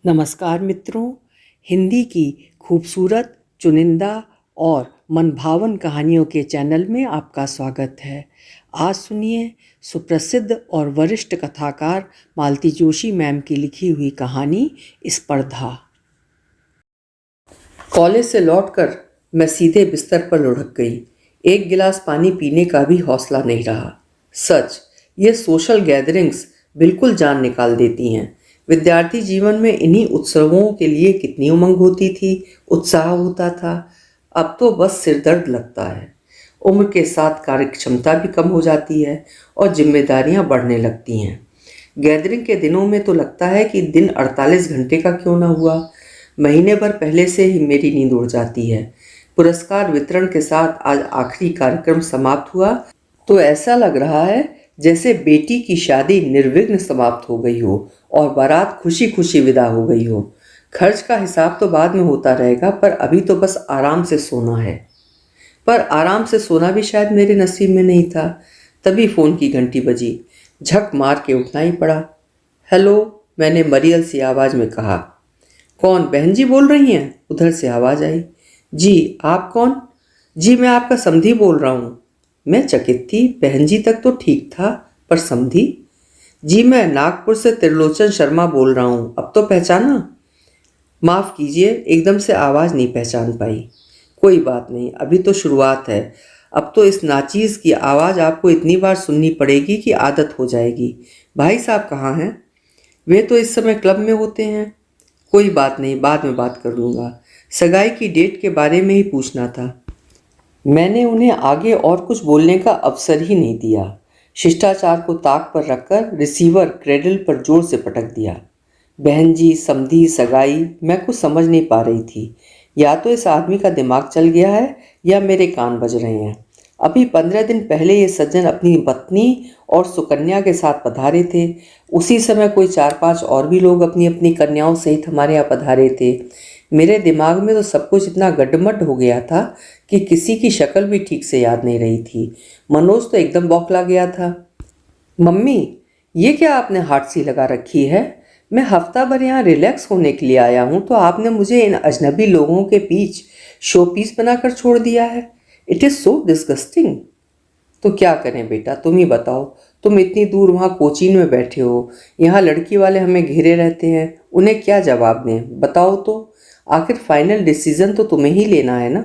नमस्कार मित्रों, हिंदी की खूबसूरत, चुनिंदा और मनभावन कहानियों के चैनल में आपका स्वागत है। आज सुनिए सुप्रसिद्ध और वरिष्ठ कथाकार मालती जोशी मैम की लिखी हुई कहानी स्पर्धा। कॉलेज से लौटकर मैं सीधे बिस्तर पर लुढ़क गई। एक गिलास पानी पीने का भी हौसला नहीं रहा। सच, ये सोशल गैदरिंग्स बिल्कुल जान निकाल देती हैं। विद्यार्थी जीवन में इन्हीं उत्सवों के लिए कितनी उमंग होती थी, उत्साह होता था। अब तो बस सिरदर्द लगता है। उम्र के साथ कार्यक्षमता भी कम हो जाती है और जिम्मेदारियां बढ़ने लगती हैं। गैदरिंग के दिनों में तो लगता है कि दिन 48 घंटे का क्यों ना हुआ। महीने भर पहले से ही मेरी नींद उड़ जाती है। पुरस्कार वितरण के साथ आज आखिरी कार्यक्रम समाप्त हुआ तो ऐसा लग रहा है जैसे बेटी की शादी निर्विघ्न समाप्त हो गई हो और बारात खुशी खुशी विदा हो गई हो। खर्च का हिसाब तो बाद में होता रहेगा, पर अभी तो बस आराम से सोना है। पर आराम से सोना भी शायद मेरे नसीब में नहीं था। तभी फोन की घंटी बजी। झक मार के उठना ही पड़ा। हेलो, मैंने मरियल सी आवाज में कहा। कौन, बहन जी बोल रही हैं? उधर से आवाज आई। जी, आप कौन? जी, मैं आपका समधी बोल रहा हूँ। मैं चकित थी। बहन जी तक तो ठीक था, पर समधी? जी, मैं नागपुर से त्रिलोचन शर्मा बोल रहा हूँ। अब तो पहचाना? माफ़ कीजिए, एकदम से आवाज़ नहीं पहचान पाई। कोई बात नहीं, अभी तो शुरुआत है। अब तो इस नाचीज़ की आवाज़ आपको इतनी बार सुननी पड़ेगी कि आदत हो जाएगी। भाई साहब कहाँ हैं? वे तो इस समय क्लब में होते हैं। कोई बात नहीं, बाद में बात कर लूँगा। सगाई की डेट के बारे में ही पूछना था। मैंने उन्हें आगे और कुछ बोलने का अवसर ही नहीं दिया। शिष्टाचार को ताक पर रखकर रिसीवर क्रेडल पर जोर से पटक दिया। बहन जी, समधी, सगाई, मैं कुछ समझ नहीं पा रही थी। या तो इस आदमी का दिमाग चल गया है या मेरे कान बज रहे हैं। अभी 15 दिन पहले ये सज्जन अपनी पत्नी और सुकन्या के साथ पधारे थे। उसी समय कोई 4-5 और भी लोग अपनी अपनी कन्याओं सहित हमारे यहाँ पधारे थे। मेरे दिमाग में तो सब कुछ इतना गड्ढमड्ढ हो गया था कि किसी की शक्ल भी ठीक से याद नहीं रही थी। मनोज तो एकदम बौखला गया था। मम्मी, ये क्या आपने हाथ सी लगा रखी है? मैं हफ्ता भर यहाँ रिलैक्स होने के लिए आया हूँ, तो आपने मुझे इन अजनबी लोगों के बीच शो पीस बनाकर छोड़ दिया है। It is so disgusting. तो क्या करें बेटा, तुम ही बताओ। तुम इतनी दूर वहाँ कोचीन में बैठे हो, यहाँ लड़की वाले हमें घेरे रहते हैं। उन्हें क्या जवाब दें, बताओ तो। आखिर फाइनल डिसीजन तो तुम्हें ही लेना है ना।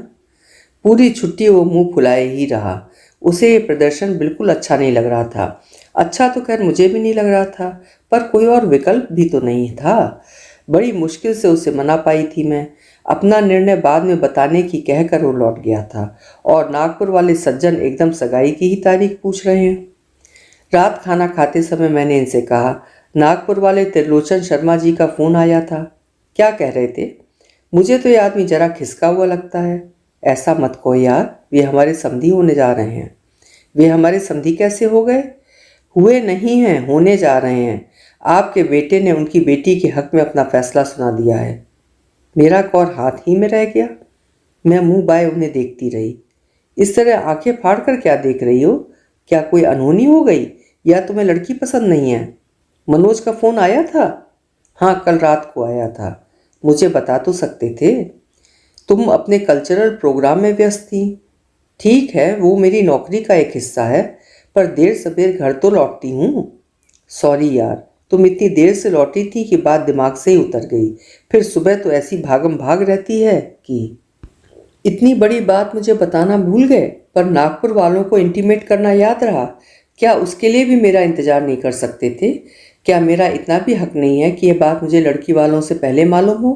पूरी छुट्टी वो मुंह फुलाए ही रहा। उसे ये प्रदर्शन बिल्कुल अच्छा नहीं लग रहा था। अच्छा तो खैर मुझे भी नहीं लग रहा था, पर कोई और विकल्प भी तो नहीं था। बड़ी मुश्किल से उसे मना पाई थी मैं। अपना निर्णय बाद में बताने की कहकर वो लौट गया था और नागपुर वाले सज्जन एकदम सगाई की ही तारीख पूछ रहे हैं। रात खाना खाते समय मैंने इनसे कहा, नागपुर वाले त्रिलोचन शर्मा जी का फ़ोन आया था। क्या कह रहे थे? मुझे तो ये आदमी जरा खिसका हुआ लगता है। ऐसा मत कहो यार, वे हमारे समधी होने जा रहे हैं। वे हमारे समधी कैसे हो गए? हुए नहीं हैं, होने जा रहे हैं। आपके बेटे ने उनकी बेटी के हक में अपना फैसला सुना दिया है। मेरा कौर हाथ ही में रह गया। मैं मुंह बाए उन्हें देखती रही। इस तरह आंखें फाड़ कर क्या देख रही हो? क्या कोई अनहोनी हो गई या तुम्हें लड़की पसंद नहीं है? मनोज का फ़ोन आया था? हाँ, कल रात को आया था। मुझे बता तो सकते थे। तुम अपने कल्चरल प्रोग्राम में व्यस्त थी। ठीक है, वो मेरी नौकरी का एक हिस्सा है, पर देर सवेर घर तो लौटती हूँ। सॉरी यार, तुम इतनी देर से लौटी थी कि बात दिमाग से ही उतर गई। फिर सुबह तो ऐसी भागम भाग रहती है कि इतनी बड़ी बात मुझे बताना भूल गए, पर नागपुर वालों को इंटीमेट करना याद रहा। क्या उसके लिए भी मेरा इंतज़ार नहीं कर सकते थे? क्या मेरा इतना भी हक नहीं है कि यह बात मुझे लड़की वालों से पहले मालूम हो?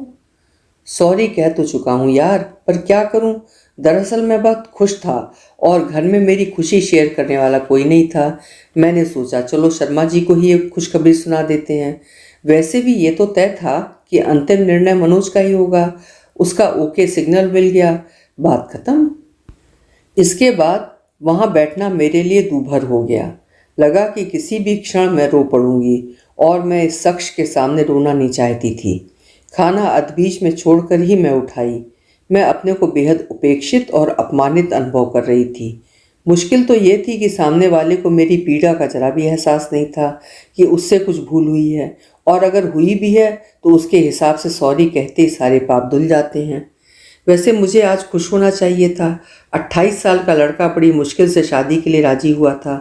सॉरी कह तो चुका हूँ यार, पर क्या करूँ। दरअसल मैं बहुत खुश था और घर में मेरी खुशी शेयर करने वाला कोई नहीं था। मैंने सोचा चलो शर्मा जी को ही एक खुशखबरी सुना देते हैं। वैसे भी ये तो तय था कि अंतिम निर्णय मनोज का ही होगा। उसका ओके सिग्नल मिल गया, बात खत्म। इसके बाद वहाँ बैठना मेरे लिए दूभर हो गया। लगा कि किसी भी क्षण मैं रो पड़ूंगी, और मैं इस शख्स के सामने रोना नहीं चाहती थी। खाना अधबीच में छोड़कर ही मैं उठाई। मैं अपने को बेहद उपेक्षित और अपमानित अनुभव कर रही थी। मुश्किल तो ये थी कि सामने वाले को मेरी पीड़ा का जरा भी एहसास नहीं था कि उससे कुछ भूल हुई है, और अगर हुई भी है तो उसके हिसाब से सॉरी कहते ही सारे पाप धुल जाते हैं। वैसे मुझे आज खुश होना चाहिए था। 28 साल का लड़का बड़ी मुश्किल से शादी के लिए राजी हुआ था।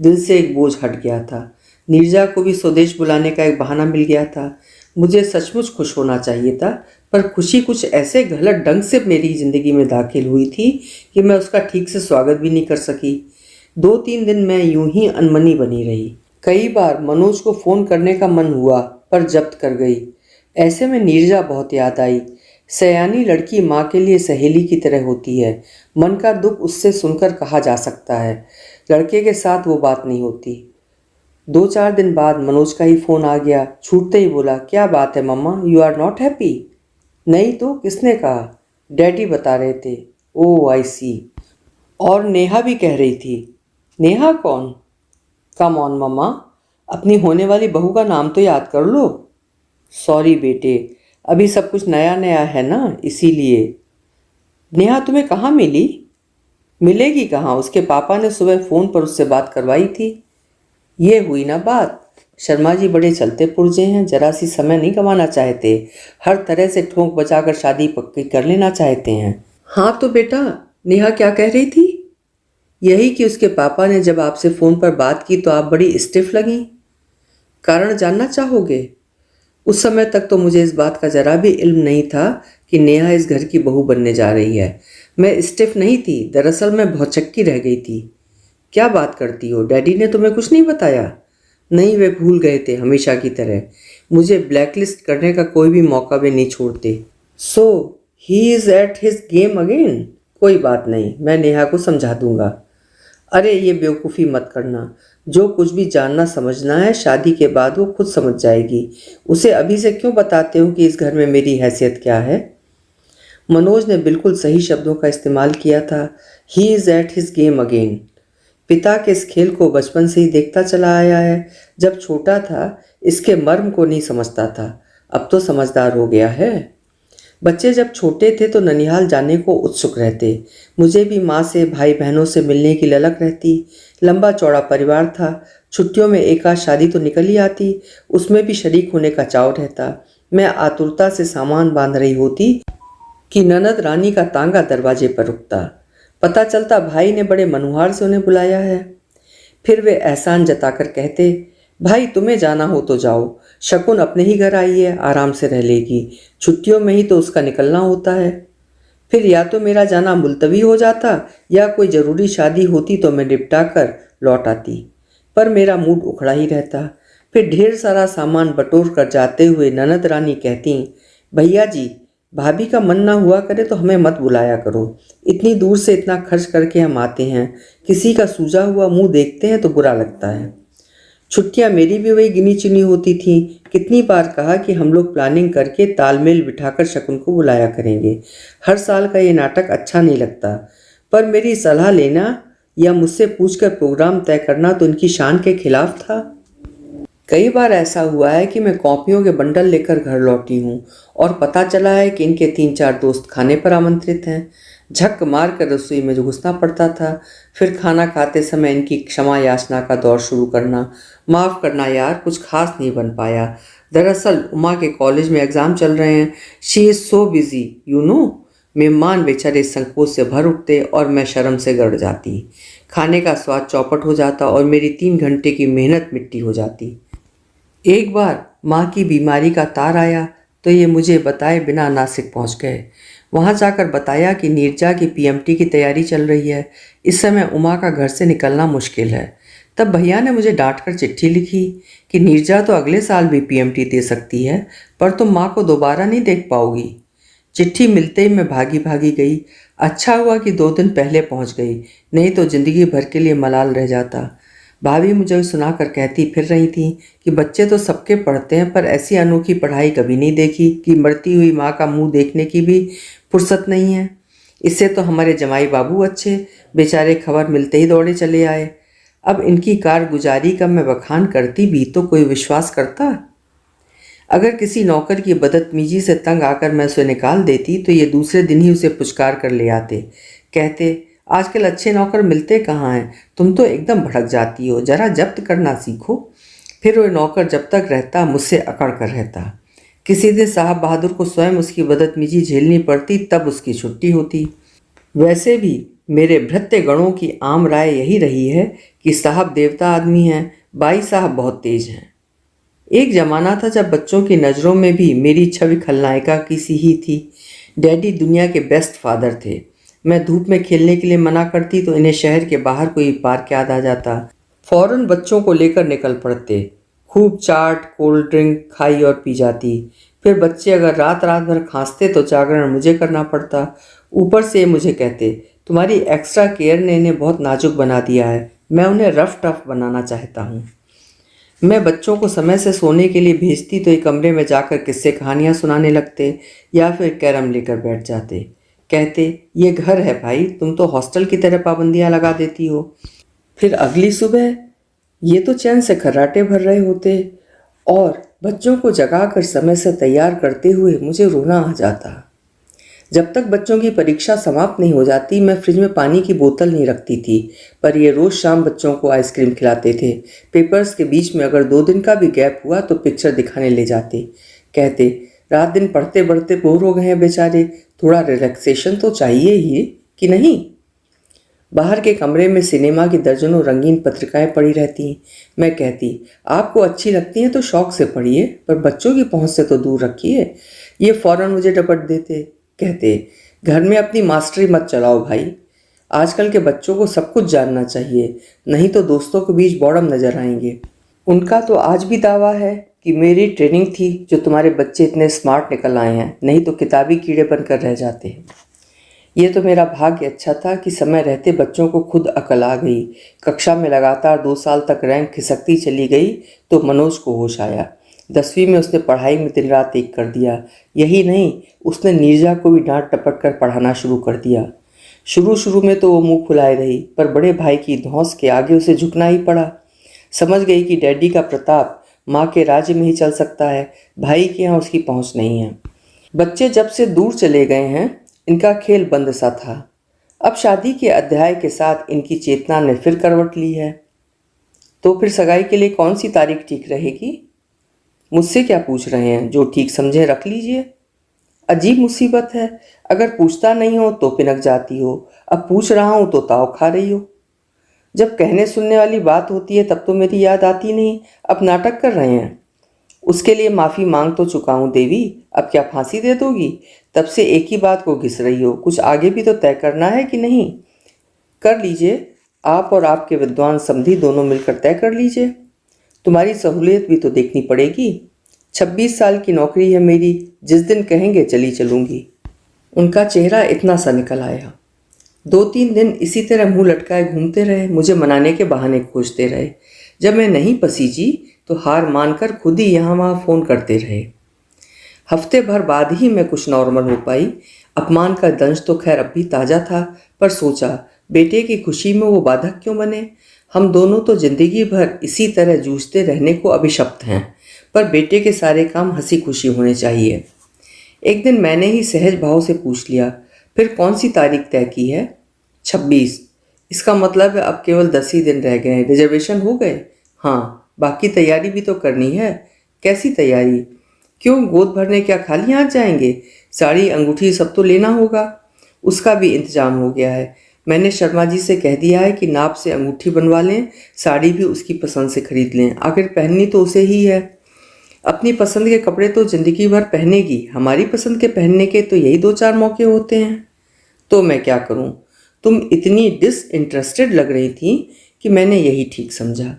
दिल से एक बोझ हट गया था। नीरजा को भी स्वदेश बुलाने का एक बहाना मिल गया था। मुझे सचमुच खुश होना चाहिए था, पर खुशी कुछ ऐसे गलत ढंग से मेरी ज़िंदगी में दाखिल हुई थी कि मैं उसका ठीक से स्वागत भी नहीं कर सकी। 2-3 दिन मैं यूं ही अनमनी बनी रही। कई बार मनोज को फ़ोन करने का मन हुआ, पर जब्त कर गई। ऐसे में नीरजा बहुत याद आई। सयानी लड़की माँ के लिए सहेली की तरह होती है। मन का दुख उससे सुनकर कहा जा सकता है, लड़के के साथ वो बात नहीं होती। 2-4 दिन बाद मनोज का ही फ़ोन आ गया। छूटते ही बोला, क्या बात है मम्मा, यू आर नॉट हैप्पी? नहीं तो किसने कहा? डैडी बता रहे थे। ओह आई सी। और नेहा भी कह रही थी। नेहा कौन? कम ऑन मम्मा, अपनी होने वाली बहू का नाम तो याद कर लो। सॉरी बेटे, अभी सब कुछ नया नया है ना, इसीलिए। नेहा तुम्हें कहाँ मिली? मिलेगी कहाँ, उसके पापा ने सुबह फ़ोन पर उससे बात करवाई थी। ये हुई ना बात। शर्मा जी बड़े चलते पुर्जे हैं, जरा सी समय नहीं गंवाना चाहते। हर तरह से ठोंक बजाकर शादी पक्की कर लेना चाहते हैं। हाँ तो बेटा, नेहा क्या कह रही थी? यही कि उसके पापा ने जब आपसे फ़ोन पर बात की तो आप बड़ी स्टिफ लगीं। कारण जानना चाहोगे? उस समय तक तो मुझे इस बात का जरा भी इल्म नहीं था कि नेहा इस घर की बहू बनने जा रही है। मैं स्टिफ नहीं थी, दरअसल मैं भौचक्की रह गई थी। क्या बात करती हो, डैडी ने तुम्हें कुछ नहीं बताया? नहीं, वे भूल गए थे हमेशा की तरह। मुझे ब्लैकलिस्ट करने का कोई भी मौका वे नहीं छोड़ते। So he is at his game again. कोई बात नहीं, मैं नेहा को समझा दूंगा। अरे ये बेवकूफ़ी मत करना। जो कुछ भी जानना समझना है शादी के बाद वो खुद समझ जाएगी। उसे अभी से क्यों बताते हो कि इस घर में मेरी हैसियत क्या है? मनोज ने बिल्कुल सही शब्दों का इस्तेमाल किया था। ही is at his game again. पिता के इस खेल को बचपन से ही देखता चला आया है। जब छोटा था इसके मर्म को नहीं समझता था, अब तो समझदार हो गया है। बच्चे जब छोटे थे तो ननिहाल जाने को उत्सुक रहते। मुझे भी माँ से भाई बहनों से मिलने की ललक रहती। लंबा चौड़ा परिवार था। छुट्टियों में एक आध शादी तो निकल ही आती, उसमें भी शरीक होने का चाव रहता। मैं आतुरता से सामान बांध रही होती कि ननद रानी का तांगा दरवाजे पर रुकता। पता चलता भाई ने बड़े मनुहार से उन्हें बुलाया है। फिर वे एहसान जताकर कहते, भाई तुम्हें जाना हो तो जाओ, शकुन अपने ही घर आई है, आराम से रह लेगी, छुट्टियों में ही तो उसका निकलना होता है। फिर या तो मेरा जाना मुलतवी हो जाता या कोई ज़रूरी शादी होती तो मैं निपटा कर लौट आती, पर मेरा मूड उखड़ा ही रहता। फिर ढेर सारा सामान बटोर कर जाते हुए ननद रानी कहती, भैया जी, भाभी का मन ना हुआ करे तो हमें मत बुलाया करो। इतनी दूर से इतना खर्च करके हम आते हैं, किसी का सूजा हुआ मुंह देखते हैं तो बुरा लगता है। छुट्टियां मेरी भी वही गिनी चुनी होती थीं। कितनी बार कहा कि हम लोग प्लानिंग करके तालमेल बिठाकर शकुन को बुलाया करेंगे। हर साल का ये नाटक अच्छा नहीं लगता, पर मेरी सलाह लेना या मुझसे पूछकर प्रोग्राम तय करना तो इनकी शान के खिलाफ था। कई बार ऐसा हुआ है कि मैं कॉपियों के बंडल लेकर घर लौटी हूँ और पता चला है कि इनके 3-4 दोस्त खाने पर आमंत्रित हैं। झक मार कर रसोई में घुसना पड़ता था। फिर खाना खाते समय इनकी क्षमा याचना का दौर शुरू करना। माफ़ करना यार, कुछ खास नहीं बन पाया। दरअसल उमा के कॉलेज में एग्ज़ाम चल रहे हैं। She is so busy you know. मेहमान बेचारे संकोच से भर उठते और मैं शर्म से गड़ जाती। खाने का स्वाद चौपट हो जाता और मेरी 3 घंटे की मेहनत मिट्टी हो जाती। एक बार माँ की बीमारी का तार आया तो ये मुझे बताए बिना नासिक पहुँच गए। वहाँ जाकर बताया कि नीरजा की पीएमटी की तैयारी चल रही है। इस समय उमा का घर से निकलना मुश्किल है। तब भैया ने मुझे डांट कर चिट्ठी लिखी कि नीरजा तो अगले साल भी पीएमटी दे सकती है, पर तुम माँ को दोबारा नहीं देख पाओगी। चिट्ठी मिलते ही मैं भागी भागी गई। अच्छा हुआ कि 2 दिन पहले पहुँच गई, नहीं तो ज़िंदगी भर के लिए मलाल रह जाता। भाभी मुझे सुनाकर कहती फिर रही थी कि बच्चे तो सबके पढ़ते हैं, पर ऐसी अनोखी पढ़ाई कभी नहीं देखी कि मरती हुई माँ का मुंह देखने की भी फुर्सत नहीं है। इससे तो हमारे जमाई बाबू अच्छे, बेचारे खबर मिलते ही दौड़े चले आए। अब इनकी कारगुजारी का मैं बखान करती भी तो कोई विश्वास करता? अगर किसी नौकर की बदतमीजी से तंग आकर मैं उसे निकाल देती तो ये दूसरे दिन ही उसे पुचकार कर ले आते। कहते, आजकल अच्छे नौकर मिलते कहाँ हैं, तुम तो एकदम भड़क जाती हो, जरा जब्त करना सीखो। फिर वो नौकर जब तक रहता मुझसे अकड़ कर रहता। किसी दिन साहब बहादुर को स्वयं उसकी बदतमीजी झेलनी पड़ती, तब उसकी छुट्टी होती। वैसे भी मेरे भृत्य गणों की आम राय यही रही है कि साहब देवता आदमी हैं, बाई साहब बहुत तेज हैं। एक जमाना था जब बच्चों की नज़रों में भी मेरी छवि खलनायिका की सी ही थी। डैडी दुनिया के बेस्ट फादर थे। मैं धूप में खेलने के लिए मना करती तो इन्हें शहर के बाहर कोई पार्क याद आ जाता। फौरन बच्चों को लेकर निकल पड़ते। खूब चाट कोल्ड ड्रिंक खाई और पी जाती। फिर बच्चे अगर रात रात भर खांसते तो जागरण मुझे करना पड़ता। ऊपर से मुझे कहते, तुम्हारी एक्स्ट्रा केयर ने इन्हें बहुत नाजुक बना दिया है, मैं उन्हें रफ टफ बनाना चाहता हूँ। मैं बच्चों को समय से सोने के लिए भेजती तो एक कमरे में जाकर किस्से कहानियाँ सुनाने लगते या फिर कैरम लेकर बैठ जाते। कहते, ये घर है भाई, तुम तो हॉस्टल की तरह पाबंदियाँ लगा देती हो। फिर अगली सुबह ये तो चैन से खर्राटे भर रहे होते और बच्चों को जगाकर समय से तैयार करते हुए मुझे रोना आ जाता। जब तक बच्चों की परीक्षा समाप्त नहीं हो जाती मैं फ्रिज में पानी की बोतल नहीं रखती थी, पर ये रोज़ शाम बच्चों को आइसक्रीम खिलाते थे। पेपर्स के बीच में अगर 2 दिन का भी गैप हुआ तो पिक्चर दिखाने ले जाते। कहते, रात दिन पढ़ते पढ़ते बोर हो गए हैं बेचारे, थोड़ा रिलैक्सेशन तो चाहिए ही कि नहीं। बाहर के कमरे में सिनेमा की दर्जनों रंगीन पत्रिकाएं पड़ी रहती। मैं कहती, आपको अच्छी लगती हैं तो शौक से पढ़िए, पर बच्चों की पहुंच से तो दूर रखिए। ये फौरन मुझे डपट देते। कहते, घर में अपनी मास्टरी मत चलाओ भाई, आजकल के बच्चों को सब कुछ जानना चाहिए, नहीं तो दोस्तों के बीच बॉर्डम नजर आएंगे। उनका तो आज भी दावा है कि मेरी ट्रेनिंग थी जो तुम्हारे बच्चे इतने स्मार्ट निकल आए हैं, नहीं तो किताबी कीड़े बनकर रह जाते हैं। ये तो मेरा भाग्य अच्छा था कि समय रहते बच्चों को खुद अकल आ गई। कक्षा में लगातार 2 साल तक रैंक खिसकती चली गई तो मनोज को होश आया। 10वीं में उसने पढ़ाई में दिन रात एक कर दिया। यही नहीं, उसने नीरजा को भी डांट टपट कर पढ़ाना शुरू कर दिया। शुरू शुरू में तो वो मुंह फुलाए रही, पर बड़े भाई की धौंस के आगे उसे झुकना ही पड़ा। समझ गई कि डैडी का प्रताप माँ के राज्य में ही चल सकता है, भाई के यहाँ उसकी पहुँच नहीं है। बच्चे जब से दूर चले गए हैं इनका खेल बंद सा था। अब शादी के अध्याय के साथ इनकी चेतना ने फिर करवट ली है। तो फिर सगाई के लिए कौन सी तारीख ठीक रहेगी? मुझसे क्या पूछ रहे हैं, जो ठीक समझे रख लीजिए। अजीब मुसीबत है, अगर पूछता नहीं हो तो पिनक जाती हो, अब पूछ रहा हूं तो ताव खा रही हो। जब कहने सुनने वाली बात होती है तब तो मेरी याद आती नहीं, अब नाटक कर रहे हैं। उसके लिए माफ़ी मांग तो चुका हूँ देवी, अब क्या फांसी दे दोगी? तब से एक ही बात को घिस रही हो, कुछ आगे भी तो तय करना है कि नहीं? कर लीजिए, आप और आपके विद्वान समधी दोनों मिलकर तय कर लीजिए। तुम्हारी सहूलियत भी तो देखनी पड़ेगी। 26 साल की नौकरी है मेरी, जिस दिन कहेंगे चली चलूँगी। उनका चेहरा इतना सा निकल आया। 2-3 दिन इसी तरह मुंह लटकाए घूमते रहे, मुझे मनाने के बहाने खोजते रहे। जब मैं नहीं पसीजी तो हार मानकर खुद ही यहाँ वहाँ फ़ोन करते रहे। हफ्ते भर बाद ही मैं कुछ नॉर्मल हो पाई। अपमान का दंश तो खैर अब भी ताज़ा था, पर सोचा बेटे की खुशी में वो बाधक क्यों बने। हम दोनों तो जिंदगी भर इसी तरह जूझते रहने को अभिशप्त हैं, पर बेटे के सारे काम हंसी खुशी होने चाहिए। एक दिन मैंने ही सहज भाव से पूछ लिया, फिर कौन सी तारीख तय की है? 26। इसका मतलब है अब केवल 10 ही दिन रह गए हैं। रिजर्वेशन हो गए? हाँ, बाकी तैयारी भी तो करनी है। कैसी तैयारी? क्यों, गोद भरने क्या खाली हाथ जाएंगे? साड़ी अंगूठी सब तो लेना होगा। उसका भी इंतजाम हो गया है। मैंने शर्मा जी से कह दिया है कि नाप से अंगूठी बनवा लें, साड़ी भी उसकी पसंद से खरीद लें, आखिर पहननी तो उसे ही है। अपनी पसंद के कपड़े तो जिंदगी भर पहनेगी, हमारी पसंद के पहनने के तो यही 2-4 मौके होते हैं। तो मैं क्या करूं? तुम इतनी डिसइंटरेस्टेड लग रही थी कि मैंने यही ठीक समझा।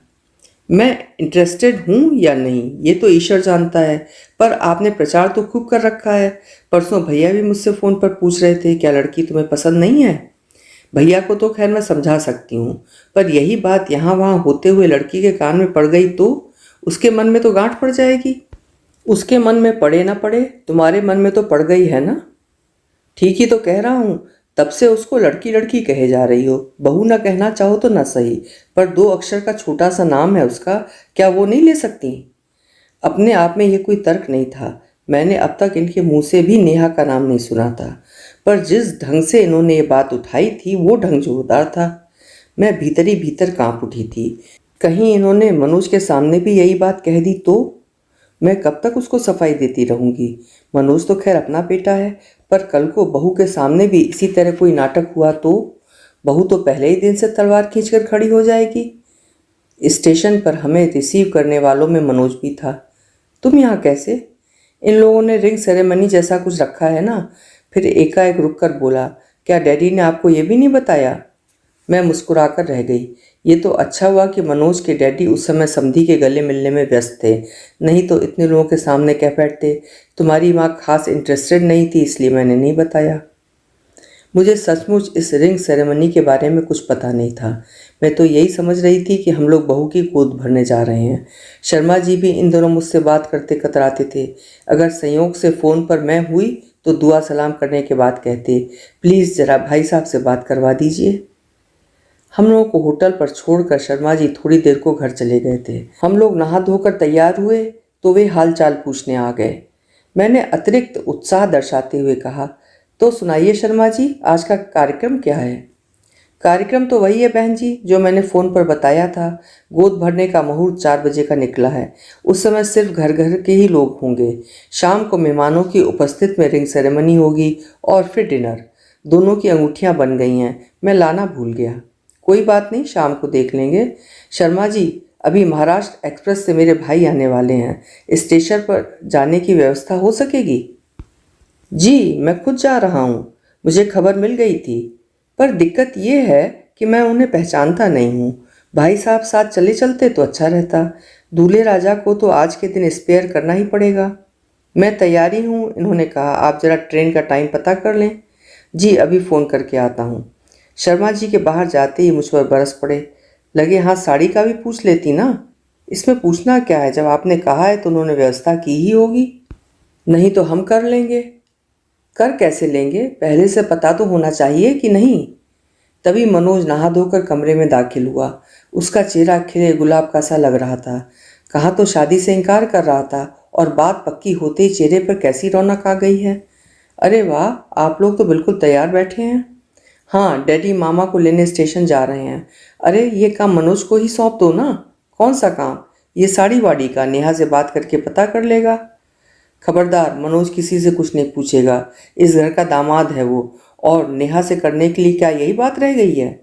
मैं इंटरेस्टेड हूँ या नहीं ये तो ईश्वर जानता है, पर आपने प्रचार तो खूब कर रखा है। परसों भैया भी मुझसे फ़ोन पर पूछ रहे थे, क्या लड़की तुम्हें पसंद नहीं है? भैया को तो खैर मैं समझा सकती हूँ, पर यही बात यहाँ वहाँ होते हुए लड़की के कान में पड़ गई तो उसके मन में तो गांठ पड़ जाएगी। उसके मन में पड़े ना पड़े, तुम्हारे मन में तो पड़ गई है ना। ठीक ही तो कह रहा हूँ, तब से उसको लड़की लड़की कहे जा रही हो। बहू ना कहना चाहो तो ना सही, पर 2 अक्षर का छोटा सा नाम है उसका, क्या वो नहीं ले सकती? अपने आप में ये कोई तर्क नहीं था। मैंने अब तक इनके मुंह से भी नेहा का नाम नहीं सुना था, पर जिस ढंग से इन्होंने ये बात उठाई थी वो ढंग जोरदार था। मैं भीतर ही भीतर कांप उठी थी। कहीं इन्होंने मनोज के सामने भी यही बात कह दी तो? मैं कब तक उसको सफाई देती रहूंगी? मनोज तो खैर अपना बेटा है, पर कल को बहू के सामने भी इसी तरह कोई नाटक हुआ तो बहू तो पहले ही दिन से तलवार खींचकर खड़ी हो जाएगी। स्टेशन पर हमें रिसीव करने वालों में मनोज भी था। तुम यहाँ कैसे? इन लोगों ने रिंग सेरेमनी जैसा कुछ रखा है ना? फिर एकाएक रुककर बोला, क्या डैडी ने आपको ये भी नहीं बताया? मैं मुस्कुराकर रह गई। ये तो अच्छा हुआ कि मनोज के डैडी उस समय समधी के गले मिलने में व्यस्त थे, नहीं तो इतने लोगों के सामने कह बैठते तुम्हारी माँ खास इंटरेस्टेड नहीं थी इसलिए मैंने नहीं बताया। मुझे सचमुच इस रिंग सेरेमनी के बारे में कुछ पता नहीं था। मैं तो यही समझ रही थी कि हम लोग बहू की गोद भरने जा रहे हैं। शर्मा जी भी इन दोनों मुझसे बात करते कतराते थे। अगर संयोग से फ़ोन पर मैं हुई तो दुआ सलाम करने के बाद कहते, प्लीज़ ज़रा भाई साहब से बात करवा दीजिए। हम लोगों को होटल पर छोड़कर शर्मा जी थोड़ी देर को घर चले गए थे। हम लोग नहा धोकर तैयार हुए तो वे हालचाल पूछने आ गए। मैंने अतिरिक्त उत्साह दर्शाते हुए कहा, तो सुनाइए शर्मा जी, आज का कार्यक्रम क्या है? कार्यक्रम तो वही है बहन जी जो मैंने फ़ोन पर बताया था। गोद भरने का मुहूर्त 4 बजे का निकला है। उस समय सिर्फ घर घर के ही लोग होंगे। शाम को मेहमानों की उपस्थित में रिंग सेरेमनी होगी और फिर डिनर। दोनों की अंगूठियां बन गई हैं, मैं लाना भूल गया। कोई बात नहीं, शाम को देख लेंगे। शर्मा जी, अभी महाराष्ट्र एक्सप्रेस से मेरे भाई आने वाले हैं। स्टेशन पर जाने की व्यवस्था हो सकेगी? जी, मैं खुद जा रहा हूँ। मुझे खबर मिल गई थी, पर दिक्कत ये है कि मैं उन्हें पहचानता नहीं हूँ। भाई साहब साथ चले चलते तो अच्छा रहता। दूल्हे राजा को तो आज के दिन स्पेयर करना ही पड़ेगा। मैं तैयारी हूँ, इन्होंने कहा। आप ज़रा ट्रेन का टाइम पता कर लें। जी, अभी फ़ोन करके आता हूँ। शर्मा जी के बाहर जाते ही मुझ पर बरस पड़े। लगे हाँ, साड़ी का भी पूछ लेती ना। इसमें पूछना क्या है, जब आपने कहा है तो उन्होंने व्यवस्था की ही होगी। नहीं तो हम कर लेंगे। कर कैसे लेंगे? पहले से पता तो होना चाहिए कि नहीं? तभी मनोज नहा धोकर कमरे में दाखिल हुआ। उसका चेहरा खिले गुलाब का सा लग रहा था। कहाँ तो शादी से इनकार कर रहा था और बात पक्की होते ही चेहरे पर कैसी रौनक आ गई है। अरे वाह, आप लोग तो बिल्कुल तैयार बैठे हैं। हाँ, डैडी मामा को लेने स्टेशन जा रहे हैं। अरे ये काम मनोज को ही सौंप दो ना। कौन सा काम? ये साड़ी वाड़ी का नेहा से बात करके पता कर लेगा। खबरदार, मनोज किसी से कुछ नहीं पूछेगा। इस घर का दामाद है वो, और नेहा से करने के लिए क्या यही बात रह गई है?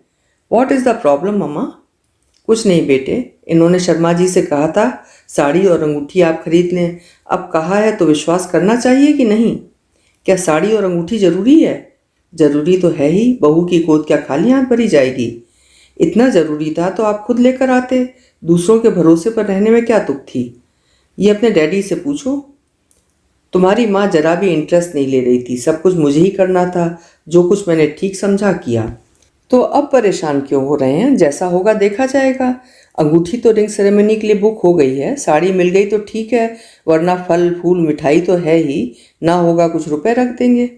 वॉट इज़ द प्रॉब्लम मम्मा? कुछ नहीं बेटे, इन्होंने शर्मा जी से कहा था साड़ी और अंगूठी आप खरीद लें। अब कहा है तो विश्वास करना चाहिए कि नहीं? क्या साड़ी और अंगूठी जरूरी है? जरूरी तो है ही, बहू की गोद क्या खाली हाथ भरी जाएगी? इतना जरूरी था तो आप खुद लेकर आते। दूसरों के भरोसे पर रहने में क्या तुक थी? ये अपने डैडी से पूछो। तुम्हारी माँ जरा भी इंटरेस्ट नहीं ले रही थी, सब कुछ मुझे ही करना था। जो कुछ मैंने ठीक समझा किया। तो अब परेशान क्यों हो रहे हैं? जैसा होगा देखा जाएगा। अंगूठी तो रिंग सेरेमनी के लिए बुक हो गई है, साड़ी मिल गई तो ठीक है, वरना फल फूल मिठाई तो है ही। ना होगा कुछ रुपए रख देंगे।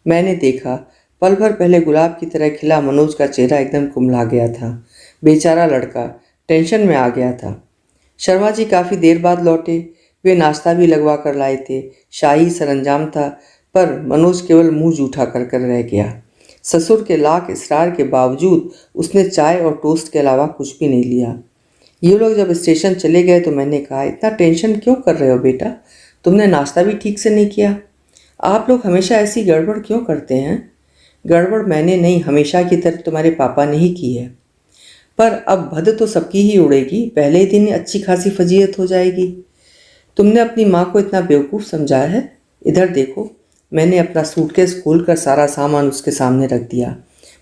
मैंने देखा, पल भर पहले गुलाब की तरह खिला मनोज का चेहरा एकदम कुम्हला गया था। बेचारा लड़का टेंशन में आ गया था। शर्मा जी काफ़ी देर बाद लौटे। वे नाश्ता भी लगवा कर लाए थे। शाही सरंजाम था, पर मनोज केवल मुंह जूठा कर कर रह गया। ससुर के लाख इसरार के बावजूद उसने चाय और टोस्ट के अलावा कुछ भी नहीं लिया। ये लोग जब स्टेशन चले गए तो मैंने कहा, इतना टेंशन क्यों कर रहे हो बेटा? तुमने नाश्ता भी ठीक से नहीं किया। आप लोग हमेशा ऐसी गड़बड़ क्यों करते हैं? गड़बड़ मैंने नहीं, हमेशा की तरह तुम्हारे पापा ने ही की है। पर अब भद तो सबकी ही उड़ेगी। पहले ही दिन अच्छी खासी फजीयत हो जाएगी। तुमने अपनी माँ को इतना बेवकूफ़ समझा है? इधर देखो। मैंने अपना सूटकेस खोलकर सारा सामान उसके सामने रख दिया।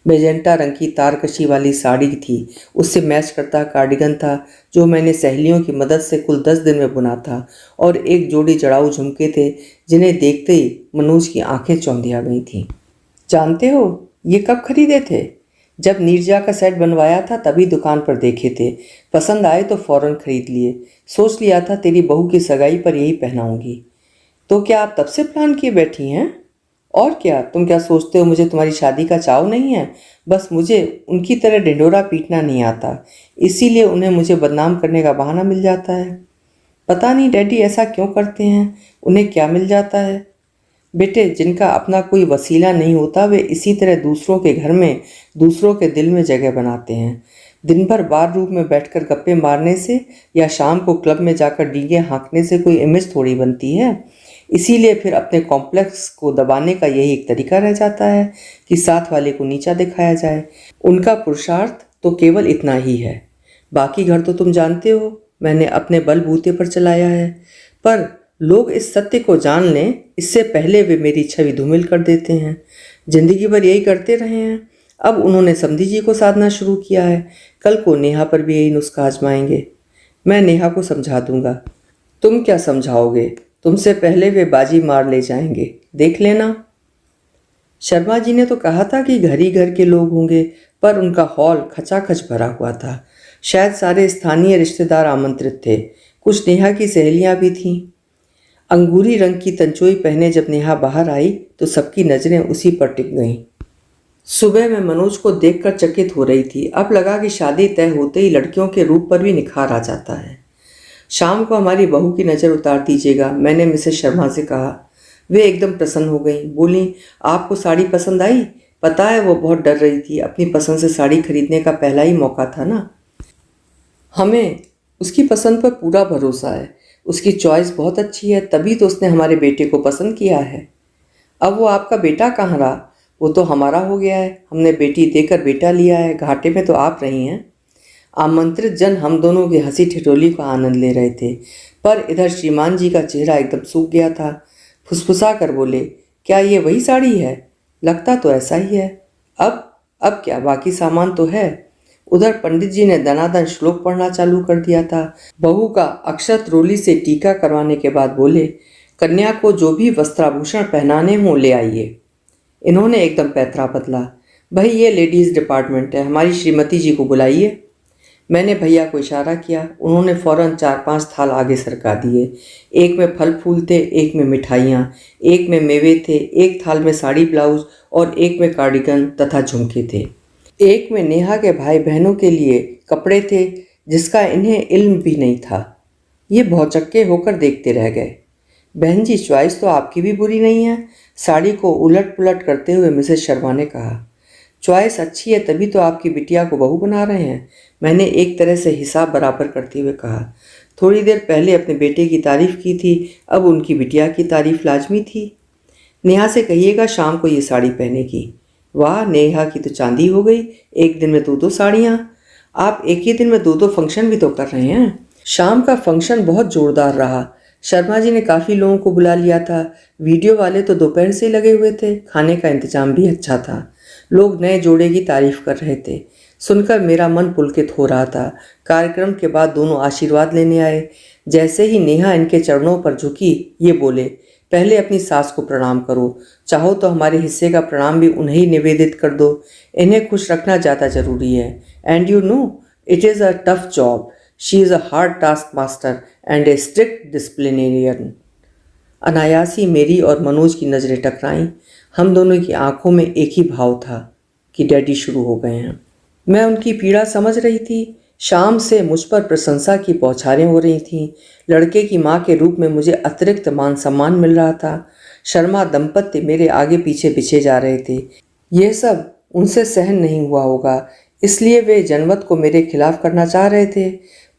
मेजेंटा रंग की तारकशी वाली साड़ी थी, उससे मैच करता कार्डिगन था जो मैंने सहेलियों की मदद से कुल 10 दिन में बुना था, और एक जोड़ी जड़ाऊ झुमके थे जिन्हें देखते ही मनोज की आंखें चौंधिया गई थीं। जानते हो ये कब खरीदे थे? जब नीरजा का सेट बनवाया था तभी दुकान पर देखे थे। पसंद आए तो फौरन खरीद लिए। सोच लिया था तेरी बहू की सगाई पर यही पहनाऊंगी। तो क्या आप तब से प्लान किए बैठी हैं? और क्या, तुम क्या सोचते हो मुझे तुम्हारी शादी का चाव नहीं है? बस मुझे उनकी तरह ढिंढोरा पीटना नहीं आता, इसीलिए उन्हें मुझे बदनाम करने का बहाना मिल जाता है। पता नहीं डैडी ऐसा क्यों करते हैं, उन्हें क्या मिल जाता है? बेटे, जिनका अपना कोई वसीला नहीं होता वे इसी तरह दूसरों के घर में, दूसरों के दिल में जगह बनाते हैं। दिन भर बार रूम में बैठकर गप्पे मारने से या शाम को क्लब में जाकर डींगे हाँकने से कोई इमेज थोड़ी बनती है। इसीलिए फिर अपने कॉम्प्लेक्स को दबाने का यही एक तरीका रह जाता है कि साथ वाले को नीचा दिखाया जाए। उनका पुरुषार्थ तो केवल इतना ही है। बाकी घर तो तुम जानते हो, मैंने अपने बलबूते पर चलाया है। पर लोग इस सत्य को जान लें इससे पहले वे मेरी छवि धूमिल कर देते हैं। जिंदगी भर यही करते रहे हैं। अब उन्होंने समधी जी को साधना शुरू किया है, कल को नेहा पर भी यही नुस्खा आजमाएंगे। मैं नेहा को समझा दूंगा। तुम क्या समझाओगे? तुमसे पहले वे बाजी मार ले जाएंगे, देख लेना। शर्मा जी ने तो कहा था कि घर ही घर के लोग होंगे, पर उनका हॉल खचाखच भरा हुआ था। शायद सारे स्थानीय रिश्तेदार आमंत्रित थे, कुछ नेहा की सहेलियां भी थीं। अंगूरी रंग की तंचोई पहने जब नेहा बाहर आई तो सबकी नजरें उसी पर टिक गईं। सुबह मैं मनोज को देखकर चकित हो रही थी। अब लगा कि शादी तय होते ही लड़कियों के रूप पर भी निखार आ जाता है। शाम को हमारी बहू की नज़र उतार दीजिएगा, मैंने मिसेस शर्मा से कहा। वे एकदम प्रसन्न हो गई, बोली, आपको साड़ी पसंद आई? पता है वो बहुत डर रही थी, अपनी पसंद से साड़ी खरीदने का पहला ही मौका था ना। हमें उसकी पसंद पर पूरा भरोसा है। उसकी चॉइस बहुत अच्छी है, तभी तो उसने हमारे बेटे को पसंद किया है। अब वो आपका बेटा कहाँ रहा? वो तो हमारा हो गया है। हमने बेटी देकर बेटा लिया है, घाटे में तो आप रही हैं। आमंत्रित जन हम दोनों की हंसी ठिठोली का आनंद ले रहे थे, पर इधर श्रीमान जी का चेहरा एकदम सूख गया था। फुसफुसा कर बोले, क्या ये वही साड़ी है? लगता तो ऐसा ही है। अब क्या, बाकी सामान तो है। उधर पंडित जी ने दनादन श्लोक पढ़ना चालू कर दिया था। बहू का अक्षत रोली से टीका करवाने के बाद बोले, कन्या को जो भी वस्त्राभूषण पहनाने हों ले आइए। इन्होंने एकदम पैतरा बदला, भाई ये लेडीज़ डिपार्टमेंट है, हमारी श्रीमती जी को बुलाइए। मैंने भैया को इशारा किया। उन्होंने फौरन 4-5 थाल आगे सरका दिए। एक में फल फूल थे, एक में मिठाइयाँ, एक में मेवे थे, एक थाल में साड़ी ब्लाउज और एक में कार्डिगन तथा झुमके थे। एक में नेहा के भाई बहनों के लिए कपड़े थे जिसका इन्हें इल्म भी नहीं था। ये भौचक्के होकर देखते रह गए। बहन जी, चॉइस तो आपकी भी बुरी नहीं है, साड़ी को उलट पुलट करते हुए मिसेस शर्मा ने कहा। चॉइस अच्छी है तभी तो आपकी बिटिया को बहू बना रहे हैं, मैंने एक तरह से हिसाब बराबर करते हुए कहा। थोड़ी देर पहले अपने बेटे की तारीफ की थी, अब उनकी बिटिया की तारीफ लाजमी थी। नेहा से कहिएगा शाम को ये साड़ी पहनेगी। वाह, नेहा की तो चांदी हो गई, एक दिन में 2-2 साड़ियाँ। आप एक ही दिन में 2-2 फंक्शन भी तो कर रहे हैं। शाम का फंक्शन बहुत जोरदार रहा। शर्मा जी ने काफ़ी लोगों को बुला लिया था। वीडियो वाले तो दोपहर से लगे हुए थे। खाने का इंतजाम भी अच्छा था। लोग नए जोड़े की तारीफ कर रहे थे। सुनकर मेरा मन पुलकित हो रहा था। कार्यक्रम के बाद दोनों आशीर्वाद लेने आए। जैसे ही नेहा इनके चरणों पर झुकी, ये बोले, पहले अपनी सास को प्रणाम करो, चाहो तो हमारे हिस्से का प्रणाम भी उन्हें ही निवेदित कर दो। इन्हें खुश रखना ज़्यादा ज़रूरी है। And you know, it is a tough job. She is a hard task master and a strict disciplinarian. अनायासी मेरी और मनोज की नज़रें टकराईं। हम दोनों की आंखों में एक ही भाव था कि डैडी शुरू हो गए हैं। मैं उनकी पीड़ा समझ रही थी। शाम से मुझ पर प्रशंसा की बौछारें हो रही थीं। लड़के की माँ के रूप में मुझे अतिरिक्त मान सम्मान मिल रहा था। शर्मा दंपत्ति मेरे आगे पीछे बिछे जा रहे थे। यह सब उनसे सहन नहीं हुआ होगा, इसलिए वे जनवत को मेरे खिलाफ करना चाह रहे थे।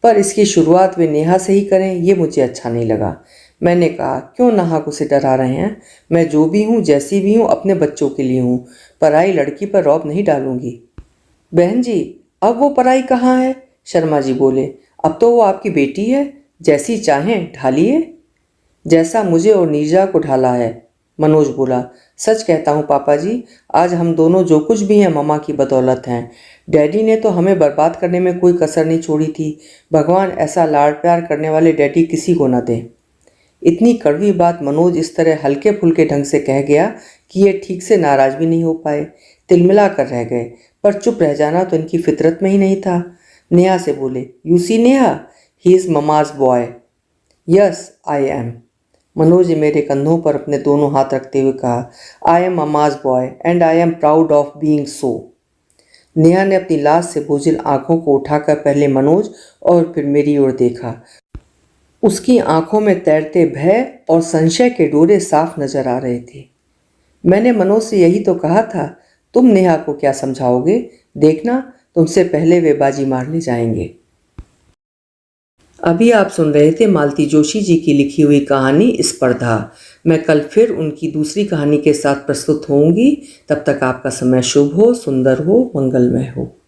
पर इसकी शुरुआत वे नेहा से ही करें, ये मुझे अच्छा नहीं लगा। मैंने कहा, क्यों नाहक उसे डरा रहे हैं? मैं जो भी हूँ, जैसी भी हूँ, अपने बच्चों के लिए हूँ। पराई लड़की पर रौब नहीं डालूंगी। बहन जी, अब वो पराई कहाँ है? शर्मा जी बोले, अब तो वो आपकी बेटी है, जैसी चाहें ढालिए। जैसा मुझे और नीरजा को ढाला है, मनोज बोला। सच कहता हूँ पापा जी, आज हम दोनों जो कुछ भी हैं मम्मा की बदौलत हैं। डैडी ने तो हमें बर्बाद करने में कोई कसर नहीं छोड़ी थी। भगवान ऐसा लाड प्यार करने वाले डैडी किसी को न दे। इतनी कड़वी बात मनोज इस तरह हल्के फुल्के ढंग से कह गया कि ये ठीक से नाराज भी नहीं हो पाए। तिलमिला कर रह गए, पर चुप रह जाना तो इनकी फितरत में ही नहीं था। नेहा से बोले, you see Neha, he is mamma's boy. Yes I am. Manoj ने मेरे कंधों पर अपने दोनों हाथ रखते हुए कहा, I am mama's boy and I am proud of being so. Neha ने अपनी लाश से बोझिल आंखों को उठाकर पहले मनोज और फिर मेरी ओर देखा। उसकी आंखों में तैरते भय और संशय के डोरे साफ नजर आ रहे थे। मैंने मनोज से यही तो कहा था, तुम नेहा को क्या समझाओगे? देखना, तुमसे पहले वे बाजी मार ले जाएंगे। अभी आप सुन रहे थे मालती जोशी जी की लिखी हुई कहानी स्पर्धा। मैं कल फिर उनकी दूसरी कहानी के साथ प्रस्तुत होंगी। तब तक आपका समय शुभ हो, सुंदर हो, मंगलमय हो।